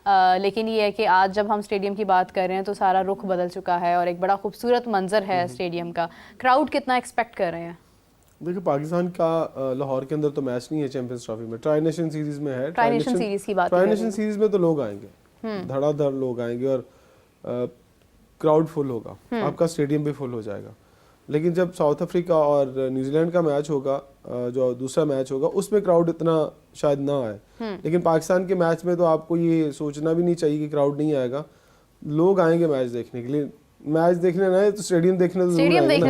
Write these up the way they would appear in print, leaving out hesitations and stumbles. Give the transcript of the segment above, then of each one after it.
लेकिन ये है कि आज जब हम स्टेडियम की बात कर रहे हैं तो सारा रुख बदल चुका है और एक बड़ा खूबसूरत मंजर है स्टेडियम का। क्राउड कितना एक्सपेक्ट कर रहे हैं? देखिए, पाकिस्तान का लाहौर के अंदर तो मैच नहीं है चैंपियंस ट्रॉफी में, ट्राई नेशन सीरीज में है। ट्राई नेशन सीरीज की बात ट्राई नेशन सीरीज में तो लोग आएंगे, धड़ाधड़ लोग आएंगे और क्राउड फुल होगा, आपका स्टेडियम भी फुल हो जाएगा। लेकिन जब साउथ अफ्रीका और न्यूजीलैंड का मैच होगा, जो दूसरा मैच होगा, उसमें क्राउड इतना शायद ना आए। लेकिन पाकिस्तान के मैच में तो आपको ये सोचना भी नहीं चाहिए कि क्राउड नहीं आएगा, लोग आएंगे मैच देखने के लिए। मैच देखने ना तो स्टेडियम देखने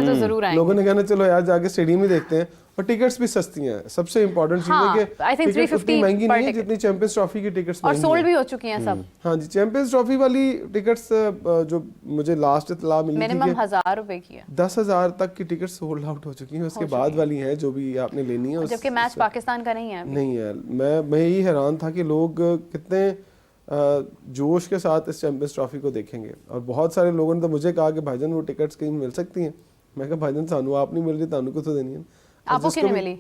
तो जरूर आएंगे। लोगों ने कहना चलो यार जाके स्टेडियम ही देखते हैं, और टिकट्स भी सस्ती हैं। सबसे इम्पोर्टेंट चीज है कि टिकट उतनी महंगी नहीं है जितनी चैंपियंस ट्रॉफी की टिकट्स और सोल्ड भी हो चुकी हैं सब। हाँ जी, चैंपियंस ट्रॉफी वाली टिकट्स जो मुझे लास्ट इत्तला मिली थी, मिनिमम 1000 रुपए की है, 10,000 तक की टिकट सोल्ड आउट हो चुकी हैं। उसके बाद वाली हैं जो भी आपने लेनी है, जबकि मैच पाकिस्तान का नहीं है। नहीं है। मैं यही हैरान था कि लोग कितने जोश के साथ इस चैंपियंस ट्रॉफी को देखेंगे। और बहुत सारे लोगों ने तो मुझे कहा कि भाईजान वो टिकट्स कहीं मिल सकती हैं। मैं कहा भाईजान सानू आप नहीं मिल रही, तानू को तो देनी है। आपको क्यों नहीं मिली?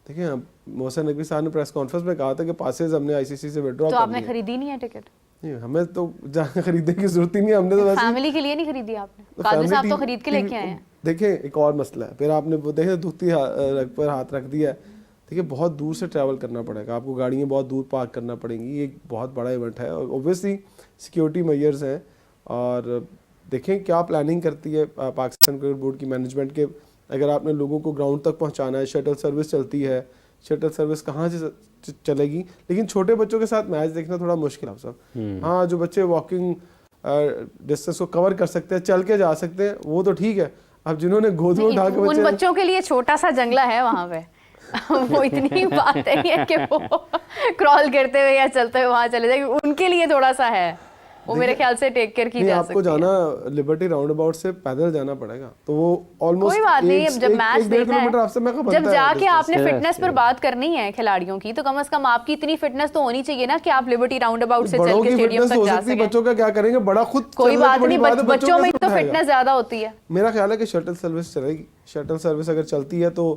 देखिए, मोहसिन नकवी साहब ने प्रेस कॉन्फ्रेंस में कहा था कि पासेज हमने आईसीसी से विड्रॉ कर लिए। तो आपने खरीदी नहीं है टिकट? नहीं, हमें तो जहाँ खरीदने की जरूरत ही नहीं है। हमने तो वैसे फैमिली के लिए नहीं खरीदी आपने? काजू साहब तो खरीद के लेके आए हैं। देखिए, एक और मसला है, फिर आपने वो देखे दुखती रग पर हाथ रख दिया है। देखिए, बहुत दूर से ट्रैवल करना पड़ेगा आपको, गाड़ियाँ बहुत दूर पार्क करना पड़ेंगी। ये एक बहुत बड़ा इवेंट है और ओब्वियसली सिक्योरिटी मेजर्स हैं। और देखें क्या प्लानिंग करती है पाकिस्तान क्रिकेट बोर्ड की मैनेजमेंट के। अगर आपने लोगों को ग्राउंड तक पहुंचाना है, शटल सर्विस चलती है, शटल सर्विस कहाँ से चलेगी। लेकिन छोटे बच्चों के साथ मैच देखना थोड़ा मुश्किल है सब। हाँ, जो बच्चे वॉकिंग डिस्टेंस को कवर कर सकते हैं, चल के जा सकते हैं, वो तो ठीक है। अब जिन्होंने गोद में उठा के उन बच्चों के लिए छोटा सा जंगला है वहाँ पे वो इतनी बात है कि वो क्रॉल करते हुए या चलते हुए वहाँ चले जाए, उनके लिए थोड़ा सा है वो मेरे ख्याल से टेक केयर की जा सकती है। आपको जाना लिबर्टी राउंड अबाउट से पैदल जाना पड़ेगा, तो वो ऑलमोस्ट कोई बात नहीं। जब मैच देखना है, जब जाके आपने फिटनेस पर बात करनी है खिलाड़ियों की, तो कम से कम आपकी इतनी फिटनेस तो होनी चाहिए ना कि आप लिबर्टी राउंड अबाउट से चल के स्टेडियम तक जा सकें। बच्चों का क्या करेंगे, बड़ा खुद कोई बात नहीं, बच्चों में तो फिटनेस ज्यादा होती है। मेरा ख्याल है कि शटल सर्विस चलेगी। शटल सर्विस अगर चलती है तो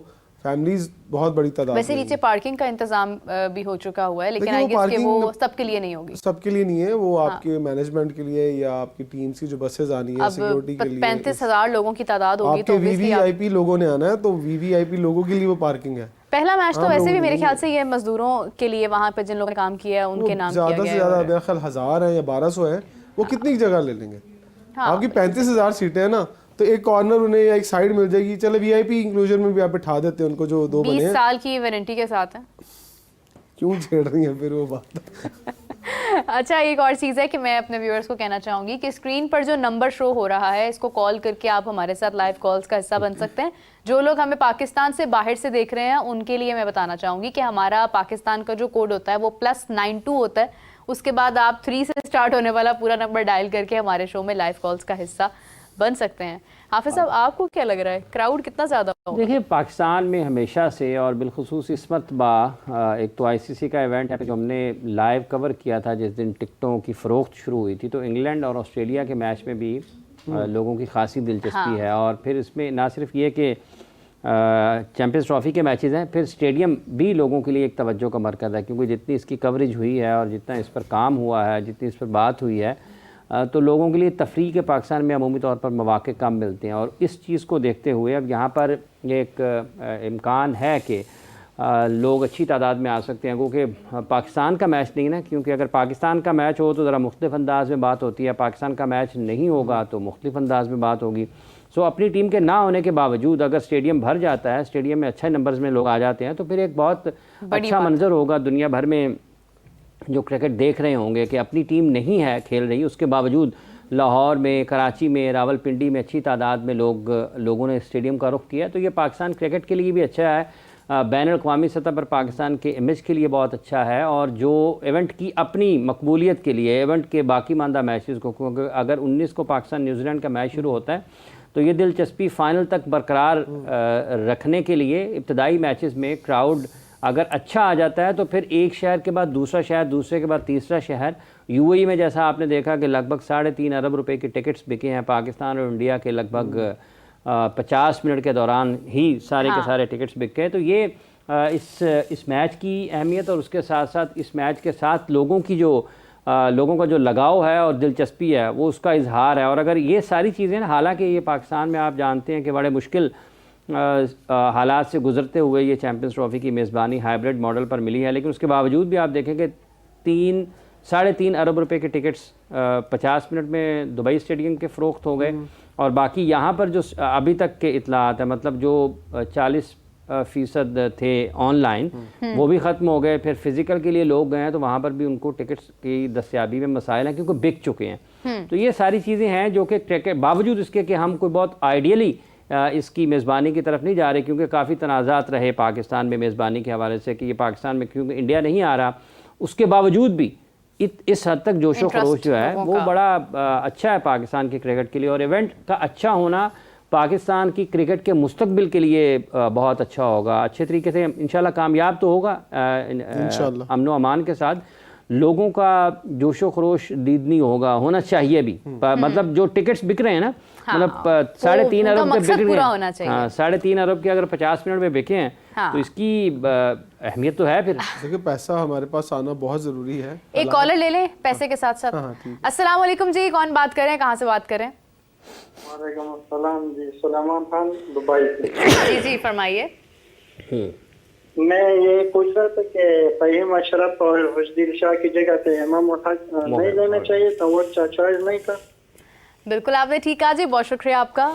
फैमिलीज बहुत बड़ी तादाद। वैसे नीचे पार्किंग का इंतजाम भी हो चुका हुआ है, लेकिन आई गेस कि वो सबके लिए नहीं होगी। सबके लिए नहीं है, वो आपके मैनेजमेंट के लिए या आपकी टीम्स की जो बसेस आनी है सिक्योरिटी के लिए। 35,000 लोगों की तादाद होगी, तो वीवीआईपी लोगों ने आना है, तो वीवीआईपी लोगों के लिए वो पार्किंग है। पहला मैच तो वैसे भी मेरे ख्याल से ये मजदूरों के लिए, वहाँ पे जिन लोगों ने काम किया है उनके नाम किया गया है। ज्यादा से ज्यादा मेरा ख्याल 1000 है या 1200 है, वो कितनी जगह ले लेंगे। आपकी 35,000 सीटें हैं ना, तो एक कॉर्नर उन्हें या एक साइड मिल जाएगी। चलो वीआईपी इंक्लूजन में भी आप बिठा देते हैं उनको, जो 2 बने 20 साल की वारंटी के साथ है। क्यों छेड़ रही है फिर वो बात अच्छा, एक और चीज़ है कि मैं अपने व्यूअर्स को कहना चाहूँगी कि स्क्रीन पर जो नंबर शो हो रहा है, इसको कॉल करके आप हमारे साथ लाइव कॉल्स का हिस्सा बन सकते हैं। जो लोग हमें पाकिस्तान से बाहर से देख रहे हैं उनके लिए मैं बताना चाहूँगी कि हमारा पाकिस्तान का जो कोड होता है वो +92 होता है। उसके बाद आप 3 से स्टार्ट होने वाला पूरा नंबर डायल करके हमारे शो में लाइव कॉल्स का हिस्सा बन सकते हैं। हाफिज साहब, आपको क्या लग रहा है, क्राउड कितना ज़्यादा होगा? देखिए, पाकिस्तान में हमेशा से और बिलखुसूस इस मरतबा एक तो आईसीसी का इवेंट है जो हमने लाइव कवर किया था जिस दिन टिकटों की फ़रोख्त शुरू हुई थी, तो इंग्लैंड और ऑस्ट्रेलिया के मैच में भी लोगों की खासी दिलचस्पी है। और फिर इसमें ना सिर्फ ये कि चैंपियंस ट्रॉफ़ी के मैचेस हैं, फिर स्टेडियम भी लोगों के लिए एक तवज्जो का मरकज़ है, क्योंकि जितनी इसकी कवरेज हुई है और जितना इस पर काम हुआ है, जितनी इस पर बात हुई है, तो लोगों के लिए तफरीह के पाकिस्तान में अमूमी तौर पर मौक़े कम मिलते हैं। और इस चीज़ को देखते हुए अब यहाँ पर एक इम्कान है कि लोग अच्छी तादाद में आ सकते हैं, क्योंकि पाकिस्तान का मैच नहीं ना, क्योंकि अगर पाकिस्तान का मैच हो तो ज़रा मुख्तलिफ अंदाज में बात होती है, पाकिस्तान का मैच नहीं होगा तो मुख्तलिफ अंदाज में बात होगी। सो अपनी टीम के ना होने के बावजूद अगर स्टेडियम भर जाता है, स्टेडियम में अच्छे नंबर्स में लोग आ जाते हैं, तो फिर एक बहुत अच्छा मंजर होगा। दुनिया भर में जो क्रिकेट देख रहे होंगे कि अपनी टीम नहीं है खेल रही, उसके बावजूद लाहौर में, कराची में, रावलपिंडी में अच्छी तादाद में लोगों ने स्टेडियम का रुख किया। तो ये पाकिस्तान क्रिकेट के लिए भी अच्छा है, बैनुल-अक़वामी सतह पर पाकिस्तान के इमेज के लिए बहुत अच्छा है, और जो इवेंट की अपनी मकबूलियत के लिए, इवेंट के बाकी मानदा मैचेस को, क्योंकि अगर 19 को पाकिस्तान न्यूजीलैंड का मैच शुरू होता है तो ये दिलचस्पी फ़ाइनल तक बरकरार रखने के लिए इब्तदाई मैचेस में क्राउड अगर अच्छा आ जाता है तो फिर एक शहर के बाद दूसरा शहर, दूसरे के बाद तीसरा शहर। यूएई में जैसा आपने देखा कि लगभग 3.5 अरब रुपए के टिकट्स बिके हैं, पाकिस्तान और इंडिया के लगभग 50 मिनट के दौरान ही सारे के सारे टिकट्स बिक गए। तो ये इस मैच की अहमियत और उसके साथ साथ इस मैच के साथ लोगों की जो लोगों का जो लगाव है और दिलचस्पी है वो उसका इजहार है। और अगर ये सारी चीज़ें ना, हालांकि ये पाकिस्तान में आप जानते हैं कि बड़े मुश्किल हालात से गुजरते हुए ये चैम्पियंस ट्रॉफ़ी की मेज़बानी हाइब्रिड मॉडल पर मिली है, लेकिन उसके बावजूद भी आप देखें कि 3-3.5 अरब रुपए के टिकट्स 50 मिनट में दुबई स्टेडियम के फ़रोख्त हो गए। और बाकी यहाँ पर जो अभी तक के इतलात है, मतलब जो 40% थे ऑनलाइन, वो भी ख़त्म हो गए। फिर फिज़िकल के लिए लोग गए हैं तो वहाँ पर भी उनको टिकट्स की दस्तयाबी में मसाइल हैं क्योंकि बिक चुके हैं। तो ये सारी चीज़ें हैं जो कि बावजूद इसके कि हम कोई बहुत आइडियली इसकी मेज़बानी की तरफ नहीं जा रहे, क्योंकि काफ़ी तनाज़ात रहे पाकिस्तान में मेज़बानी के हवाले से कि ये पाकिस्तान में क्योंकि इंडिया नहीं आ रहा, उसके बावजूद भी इस हद तक जोशो खरोश जो है वो बड़ा अच्छा है पाकिस्तान के क्रिकेट के लिए। और इवेंट का अच्छा होना पाकिस्तान की क्रिकेट के मुस्तकबिल के लिए बहुत अच्छा होगा। अच्छे तरीके से इंशाल्लाह कामयाब तो होगा, अमन व अमान के साथ लोगों का जोशो खरोश दीदनी होना चाहिए भी। मतलब जो टिकट्स बिक रहे हैं ना, मतलब 3.5 अरब के बिक रहे हैं, हाँ 3.5 अरब के अगर 50 मिनट में बिके हैं तो इसकी अहमियत तो है। फिर देखिए पैसा हमारे पास आना बहुत ज़रूरी है। एक कॉलर ले लें पैसे के साथ साथ। अस्सलाम वालेकुम जी, कौन बात कर रहे हैं, कहाँ से बात कर रहे हैं? वालेकुम अस्सलाम जी, सुलेमान खान दुबई से। जी फरमाइए। मैं ये पूछ रहा था कि फहीम अशरफ और खुशदिल शाह की जगह पे इमाम हक नहीं लेना चाहिए था, वो अच्छा चॉइस नहीं था? बिल्कुल आपने ठीक कहा जी, बहुत शुक्रिया आपका।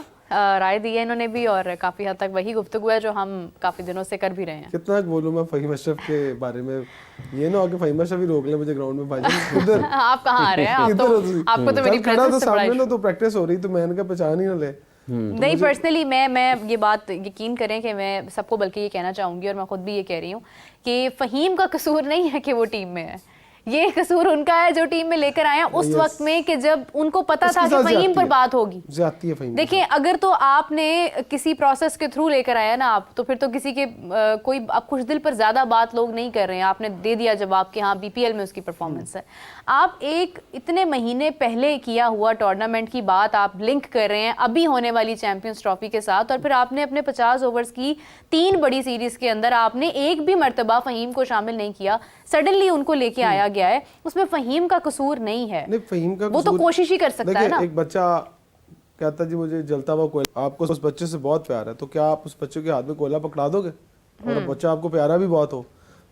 राय दी है इन्होंने भी और काफ़ी हद तक वही गुफ्तगू है जो हम काफ़ी दिनों से कर भी रहे हैं। कितना बोलूं मैं फहीम अशरफ के बारे में, ये ना हो कि फहीम अशरफ ही रोक ले मुझे ग्राउंड में भाई इधर आप कहाँ आ रहे हैं? आपको तो मेरी प्रेजेंस से सामने ना तो प्रैक्टिस हो रही, तो मैंने कहा पहचान ही ना ले। नहीं, पर्सनली मैं ये बात यकीन करें कि मैं सबको बल्कि ये कहना चाहूँगी और मैं खुद भी ये कह रही हूँ कि फ़हीम का कसूर नहीं है कि वो टीम में है, ये कसूर उनका है जो टीम में लेकर आए हैं उस वक्त में कि जब उनको पता था कि फ़हीम पर बात होगी। देखिए अगर तो आपने किसी प्रोसेस के थ्रू लेकर आया ना आप, तो फिर तो किसी के कोई अब खुश दिल पर ज़्यादा बात लोग नहीं कर रहे हैं। आपने दे दिया जवाब कि हाँ BPL में उसकी परफॉर्मेंस है। आप एक इतने महीने पहले किया हुआ टूर्नामेंट की बात आप लिंक कर रहे हैं अभी होने वाली चैंपियंस ट्रॉफी के साथ, और फिर आपने अपने 50 ओवर्स की 3 बड़ी सीरीज़ के अंदर आपने एक भी मरतबा फ़हीम को शामिल नहीं किया, सडनली उनको लेके आया गया है। उसमें फ़हीम का कसूर नहीं है, नहीं फ़हीम का वो तो कोशिश ही कर सकता है ना। एक बच्चा कहता जी मुझे जलता हुआ कोयला, आपको उस बच्चे से बहुत प्यार है, तो क्या आप उस बच्चे के हाथ में कोयला पकड़ा दोगे? और बच्चा आपको प्यारा भी बहुत हो,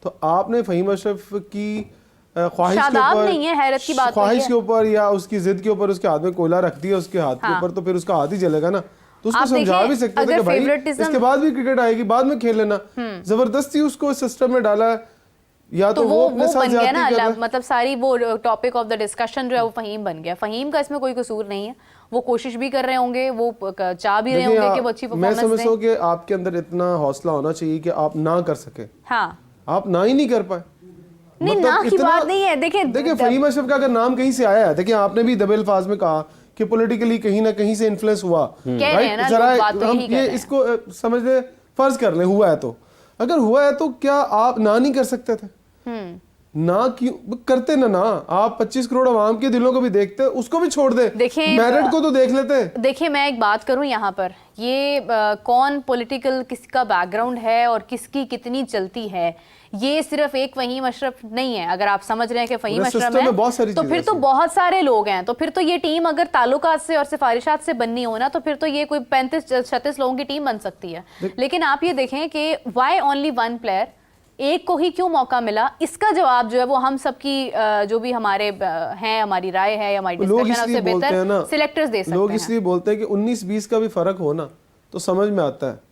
तो आपने फ़हीम अशरफ की ख्वाहिश के ऊपर नहीं है, हैरत की बात ख्वाहिश के ऊपर या उसकी जिद के ऊपर उसके हाथ में कोयला रख दिया उसके हाथ के ऊपर, तो फिर उसका हाथ ही जलेगा ना। तो उसको समझा भी सकते थे कि भाई इसके बाद भी क्रिकेट आएगी, बाद में खेल लेना। जबरदस्ती उसको सिस्टम में डाला, या तो वो अपने साथ बन गया ना, मतलब सारी वो टॉपिक ऑफ द डिस्कशन जो है वो फ़हीम बन गया। फ़हीम का इसमें कोई कसूर नहीं है, वो कोशिश भी कर रहे होंगे, वो चाह भी रहे होंगे कि वो अच्छी परफॉर्मेंस दें। मैं समझता हूं कि आपके अंदर इतना हौसला होना चाहिए कि आप ना कर सके। हाँ, आप ना ही नहीं कर पाए, नहीं ना की बात नहीं है। देखिए फ़हीम अशरफ का अगर नाम कहीं से आया है, देखिए आपने भी दबे अल्फाज में कहा कि पॉलिटिकली कहीं ना कहीं से इन्फ्लुएंस हुआ, राइट? जरा हम ये इसको समझ ले, फर्ज कर ले हुआ है, तो अगर हुआ है तो क्या आप ना नहीं कर सकते थे? ना क्यों करते ना आप 25 करोड़ आवाम के दिलों को भी देखते, उसको भी छोड़ दे, मेरिट को तो देख लेते। देखिए मैं एक बात करूं यहाँ पर, ये कौन पॉलिटिकल किसका बैकग्राउंड है और किसकी कितनी चलती है, ये सिर्फ एक फ़हीम अशरफ नहीं है। अगर आप समझ रहे हैं कि फ़हीम अशरफ है तो फिर तो बहुत सारे लोग हैं, तो फिर तो ये टीम अगर ताल्लुकात से और सिफारिशात से बननी हो ना, तो फिर तो ये कोई 35-36 लोगों की टीम बन सकती है। लेकिन आप ये देखें कि वाई ओनली वन प्लेयर, एक को ही क्यों मौका मिला, इसका जवाब जो है वो हम सबकी जो भी हमारे हैं, हमारी राय है, हमारी डिस्कशन है, उससे बेहतर सिलेक्टर्स दे सकते हैं। लोग इसलिए बोलते हैं कि 19-20 का भी फर्क हो ना तो समझ में आता है